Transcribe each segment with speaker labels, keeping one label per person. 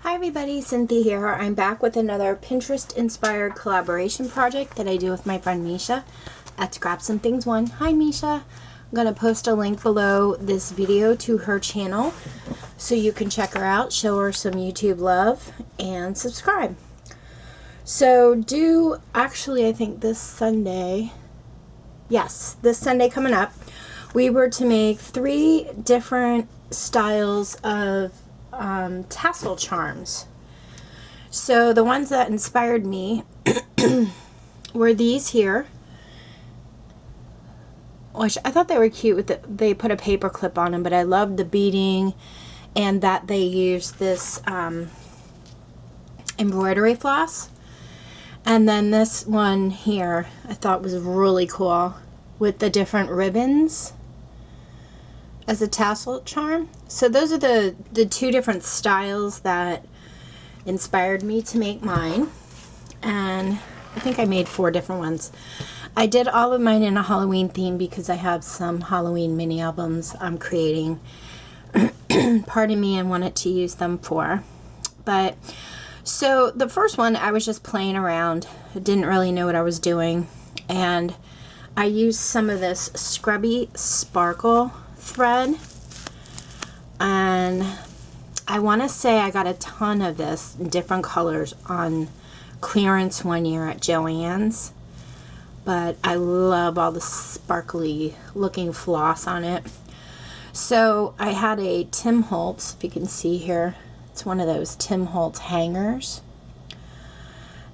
Speaker 1: Hi everybody, Cynthia here. I'm back with another Pinterest inspired collaboration project that I do with my friend Misha at ScrapsandThings1. Hi Misha. I'm going to post a link below this video to her channel so you can check her out, show her some YouTube love, and subscribe. So I think this Sunday, this Sunday coming up, we were to make 3 different styles of tassel charms. So the ones that inspired me were these here, which I thought they were cute. They put a paper clip on them, but I loved the beading and that they used this embroidery floss. And then this one here I thought was really cool with the different ribbons as a tassel charm. So those are the 2 different styles that inspired me to make mine. And I think I made 4 different ones. I did all of mine in a Halloween theme because I have some Halloween mini albums I'm creating. Pardon me, and wanted to use them for. But so the first one, I was just playing around. I didn't really know what I was doing. And I used some of this Scrubby Sparkle thread, and I want to say I got a ton of this in different colors on clearance one year at Joann's, but I love all the sparkly looking floss on it. So I had a Tim Holtz, if you can see here, it's one of those Tim Holtz hangers,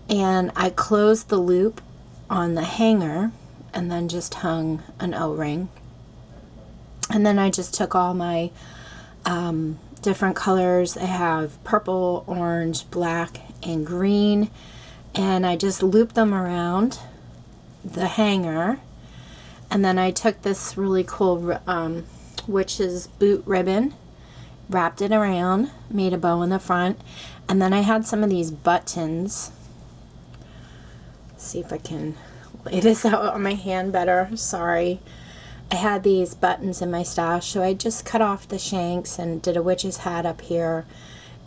Speaker 1: and I closed the loop on the hanger and then just hung an O-ring. And then I just took all my different colors. I have purple, orange, black, and green. And I just looped them around the hanger. And then I took this really cool witch's boot ribbon, wrapped it around, made a bow in the front. And then I had some of these buttons. Let's see if I can lay this out on my hand better. Sorry. I had these buttons in my stash, so I just cut off the shanks and did a witch's hat up here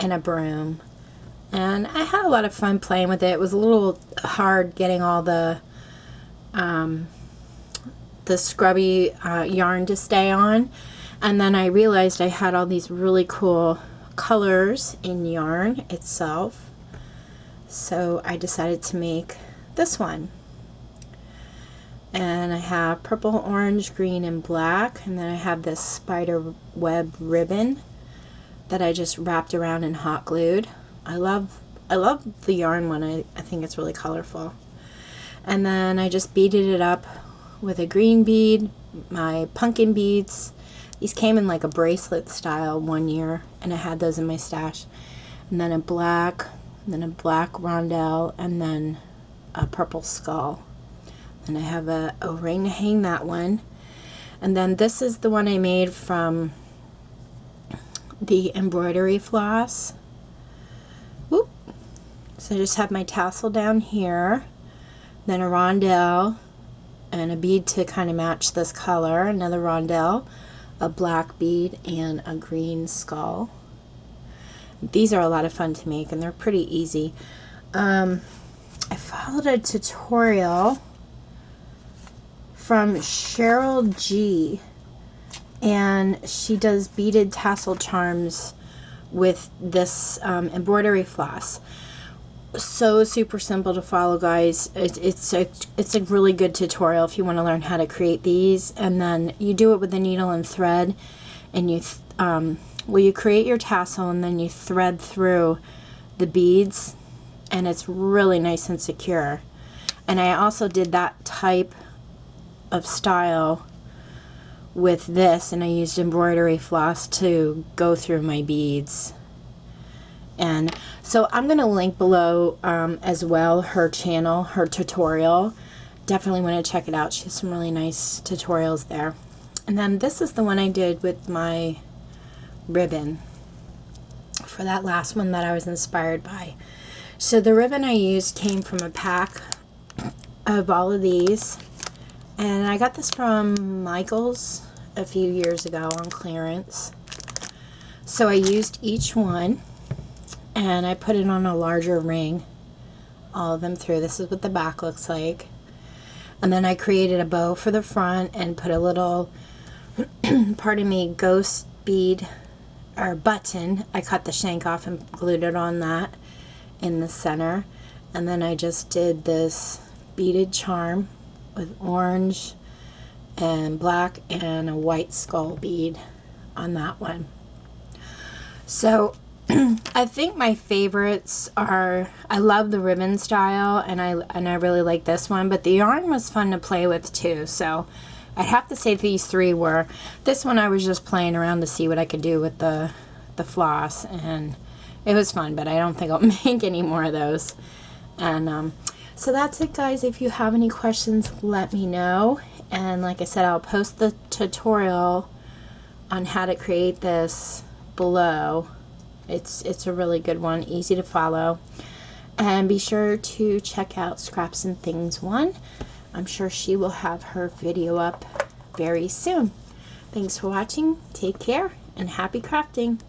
Speaker 1: and a broom. And I had a lot of fun playing with it. It was a little hard getting all the scrubby yarn to stay on. And then I realized I had all these really cool colors in yarn itself. So I decided to make this one. And I have purple, orange, green, and black. And then I have this spider web ribbon that I just wrapped around and hot glued. I love the yarn one. I think it's really colorful. And then I just beaded it up with a green bead, my pumpkin beads. These came in like a bracelet style one year, and I had those in my stash. And then a black rondelle, and then a purple skull. And I have a ring to hang that one. And then this is the one I made from the embroidery floss. Whoop. So I just have my tassel down here, then a rondelle, and a bead to kind of match this color, another rondelle, a black bead, and a green skull. These are a lot of fun to make, and they're pretty easy. I followed a tutorial from Cheryl G, and she does beaded tassel charms with this embroidery floss. So super simple to follow, guys. It's a really good tutorial if you want to learn how to create these. And then you do it with the needle and thread, and you create your tassel and then you thread through the beads, and it's really nice and secure. And I also did that type of style with this, and I used embroidery floss to go through my beads. And so I'm going to link below as well her channel, her tutorial. Definitely want to check it out. She has some really nice tutorials there. And then this is the one I did with my ribbon for that last one that I was inspired by. So the ribbon I used came from a pack of all of these, and I got this from Michael's a few years ago on clearance. So I used each one, and I put it on a larger ring, all of them through. This is what the back looks like. And then I created a bow for the front and put a little, pardon me, ghost bead or button. I cut the shank off and glued it on that in the center. And then I just did this beaded charm with orange and black and a white skull bead on that one. So I think my favorites are, I love the ribbon style, and I really like this one, but the yarn was fun to play with too. So I'd have to say these three were. This one I was just playing around to see what I could do with the floss, and it was fun, but I don't think I'll make any more of those. And so that's it, guys. If you have any questions, let me know. And like I said, I'll post the tutorial on how to create this below. It's a really good one, easy to follow. And be sure to check out ScrapsandThings1. I'm sure she will have her video up very soon. Thanks for watching. Take care and happy crafting.